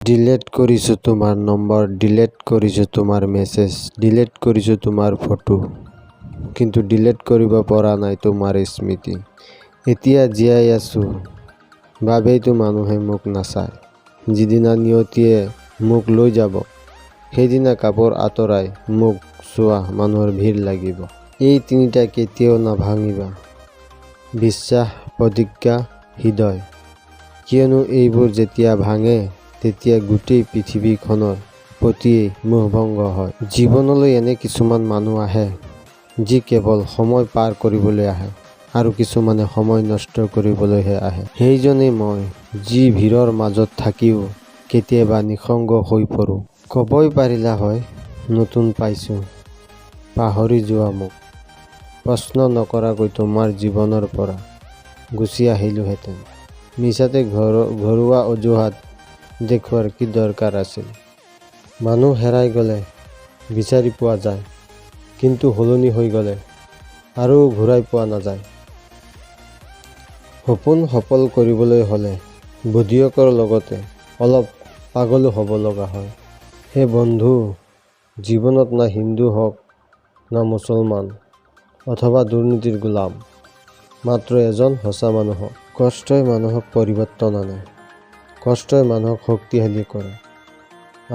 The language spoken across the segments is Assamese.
ডিলেট কৰিছোঁ তোমাৰ নম্বৰ, ডিলেট কৰিছোঁ তোমাৰ মেছেজ, ডিলেট কৰিছোঁ তোমাৰ ফটো, কিন্তু ডিলেট কৰিব পৰা নাই তোমাৰ স্মৃতি। এতিয়া জীয়াই আছোঁ বাবেইতো মানুহে মোক নাচায়। যিদিনা নিয়তিয়ে মোক লৈ যাব, সেইদিনা কাপোৰ আঁতৰাই মোক চোৱা মানুহৰ ভিৰ লাগিব। এই তিনিটা কেতিয়াও নাভাঙিবা, বিশ্বাস, প্ৰতিজ্ঞা, হৃদয়। কিয়নো এইবোৰ যেতিয়া ভাঙে তেতিয়া গোটেই পৃথিৱীখনৰ প্ৰতিয়েই মোহভংগ হয়। জীৱনলৈ এনে কিছুমান মানুহ আহে যি কেৱল সময় পাৰ কৰিবলৈ আহে আৰু কিছুমানে সময় নষ্ট কৰিবলৈহে আহে। সেইজনেই মই, যি ভিৰৰ মাজত থাকিও কেতিয়াবা নিঃসংগ হৈ পৰোঁ। ক'বই পাৰিলা হয় নতুন পাইছোঁ, পাহৰি যোৱা মোক। প্ৰশ্ন নকৰাকৈ তোমাৰ জীৱনৰ পৰা গুচি আহিলোহেঁতেন। মিছাতে ঘৰুৱা অজুহাত দেখুৱাৰ কি দৰকাৰ আছিল। মানুহ হেৰাই গ'লে বিচাৰি পোৱা যায়, কিন্তু সলনি হৈ গ'লে আৰু ঘূৰাই পোৱা নাযায়। সপোন সফল কৰিবলৈ হ'লে বুদ্ধিয়কৰ লগতে অলপ পাগলো হ'ব লগা হয়। হে বন্ধু, জীৱনত না হিন্দু হওক না মুছলমান অথবা দুৰ্নীতিৰ গোলাম, মাত্ৰ এজন সঁচা মানুহ হওক। কষ্টই মানুহক পৰিৱৰ্তন আনে, কষ্টই মানুহক শক্তিশালী কৰে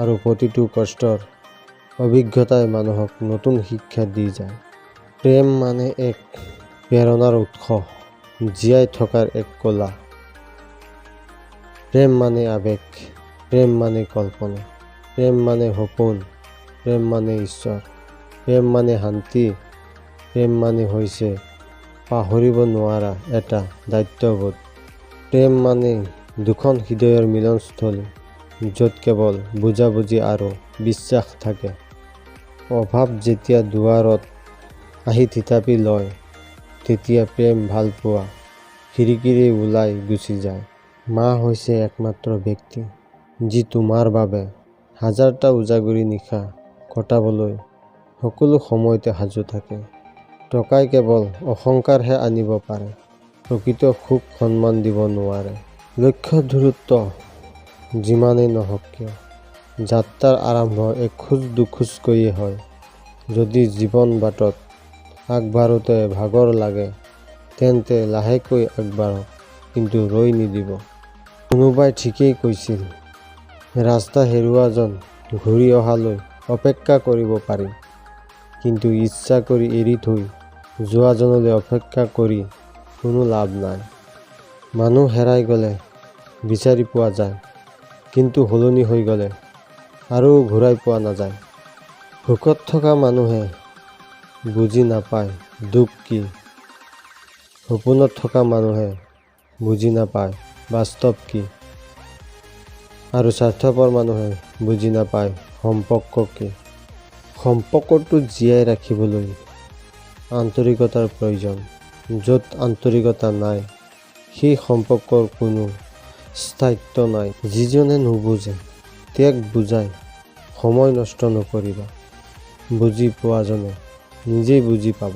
আৰু প্ৰতিটো কষ্টৰ অভিজ্ঞতাই মানুহক নতুন শিক্ষা দি যায়। প্ৰেম মানে এক প্ৰেৰণাৰ উৎস, জীয়াই থকাৰ এক কলা। প্ৰেম মানে আৱেগ, প্ৰেম মানে কল্পনা, প্ৰেম মানে সপোন, প্ৰেম মানে ঈশ্বৰ, প্ৰেম মানে শান্তি, প্ৰেম মানে হৈছে পাহৰিব নোৱাৰা এটা দায়িত্ববোধ। প্ৰেম মানে দুখন হৃদয়ৰ মিলনস্থলী, য'ত কেৱল বুজাবুজি আৰু বিশ্বাস থাকে। অভাৱ যেতিয়া দুৱাৰত আহি থিতাপি লয়, তেতিয়া প্ৰেম ভালপোৱা খিৰিকীৰে ওলাই গুচি যায়। মা হৈছে একমাত্ৰ ব্যক্তি যি তোমাৰ বাবে হাজাৰটা উজাগৰি নিশা কটাবলৈ সকলো সময়তে সাজু থাকে। টকাই কেৱল অহংকাৰহে আনিব পাৰে, প্ৰকৃত সুখ সন্মান দিব নোৱাৰে। লক্ষ্যৰ দূৰত্ব যিমানেই নহওক কিয়, যাত্ৰাৰ আৰম্ভ এখোজ দুখোজকৈয়ে হয়। যদি জীৱন বাটত আগবাঢ়োতে ভাগৰ লাগে, তেন্তে লাহেকৈ আগবাঢ়ক, কিন্তু ৰৈ নিদিব। কোনোবাই ঠিকেই কৈছিল, ৰাস্তা হেৰুওৱাজন ঘূৰি অহালৈ অপেক্ষা কৰিব পাৰি, কিন্তু ইচ্ছা কৰি এৰি থৈ যোৱাজনলৈ অপেক্ষা কৰি কোনো লাভ নাই। মানুহ হেৰাই গ'লে বিচাৰি পোৱা যায়, কিন্তু সলনি হৈ গ'লে আৰু ঘূৰাই পোৱা নাযায়। সুখত থকা মানুহে বুজি নাপায় দুখ কি, সপোনত থকা মানুহে বুজি নাপায় বাস্তৱ কি, আৰু স্বাৰ্থপৰ মানুহে বুজি নাপায় সম্পৰ্ক কি। সম্পৰ্কটো জীয়াই ৰাখিবলৈ আন্তৰিকতাৰ প্ৰয়োজন। য'ত আন্তৰিকতা নাই, সেই সম্পৰ্কৰ কোনো স্থায়িত্ব নাই। যিজনে নুবুজে তেওঁক বুজাই সময় নষ্ট নকৰিবা। বুজি পোৱাজনে নিজেই বুজি পাব।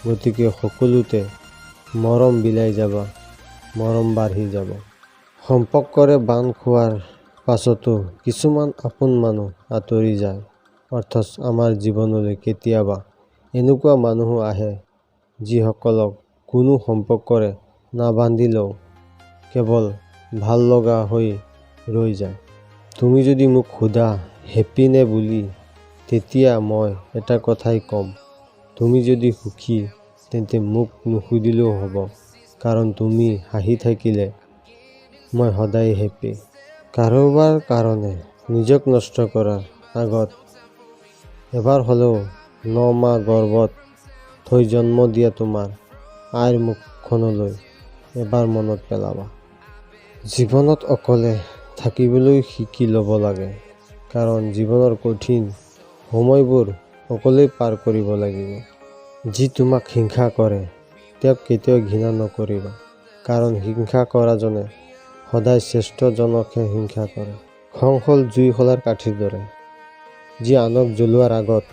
গতিকে সকলোতে মৰম বিলাই যাবা, মৰম বাঢ়ি যাব। সম্পৰ্কৰে বান্ধ খোৱাৰ পাছতো কিছুমান আপোন মানুহ আঁতৰি যায়। অথচ আমাৰ জীৱনলৈ কেতিয়াবা এনেকুৱা মানুহো আহে যিসকলক কোনো সম্পৰ্কৰে নাবান্ধিলেও কেৱল ভাল লগা হৈ ৰৈ যায়। তুমি যদি মোক সোধা হেপী নে বুলি, তেতিয়া মই এটা কথাই ক'ম, তুমি যদি সুখী তেন্তে মোক নুসুধিলেও হ'ব, কাৰণ তুমি হাঁহি থাকিলে মই সদায় হেপী। কাৰোবাৰ কাৰণে নিজক নষ্ট কৰাৰ আগত এবাৰ হ'লেও 9 মাহ গৰ্ভত থৈ জন্ম দিয়া তোমাৰ আইৰ মুখখনলৈ এবাৰ মনত পেলাবা। জীৱনত অকলে থাকিবলৈ শিকি ল'ব লাগে, কাৰণ জীৱনৰ কঠিন সময়বোৰ অকলেই পাৰ কৰিব লাগিব। যি তোমাক হিংসা কৰে তেওঁক কেতিয়াও ঘৃণা নকৰিবা, কাৰণ হিংসা কৰাজনে সদায় শ্ৰেষ্ঠজনকহে হিংসা কৰে। খং হ'ল জুইশলাৰ কাঠিৰ দৰে, যি আনক জ্বলোৱাৰ আগত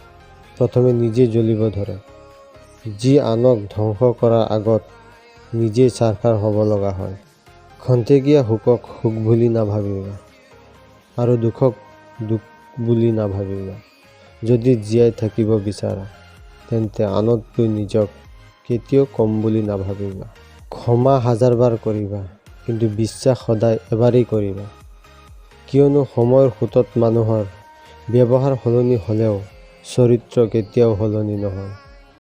প্ৰথমে নিজে জ্বলিব ধৰে। যি আনক ধ্বংস কৰাৰ আগত নিজেই ছাৰখাৰ হ'ব লগা হয়। খন্তেকীয়া সুখক সুখ বুলি নাভাবিবা, আৰু দুখক দুখ বুলি নাভাবিবা। যদি জীয়াই থাকিব বিচাৰা তেন্তে আনতকৈ নিজক কেতিয়াও কম বুলি নাভাবিবা। ক্ষমা 1000 বাৰ কৰিবা, কিন্তু বিশ্বাস সদায় এবাৰেই কৰিবা। কিয়নো সময়ৰ সোঁতত মানুহৰ ব্যৱহাৰ সলনি হ'লেও চৰিত্ৰ কেতিয়াও সলনি নহয়।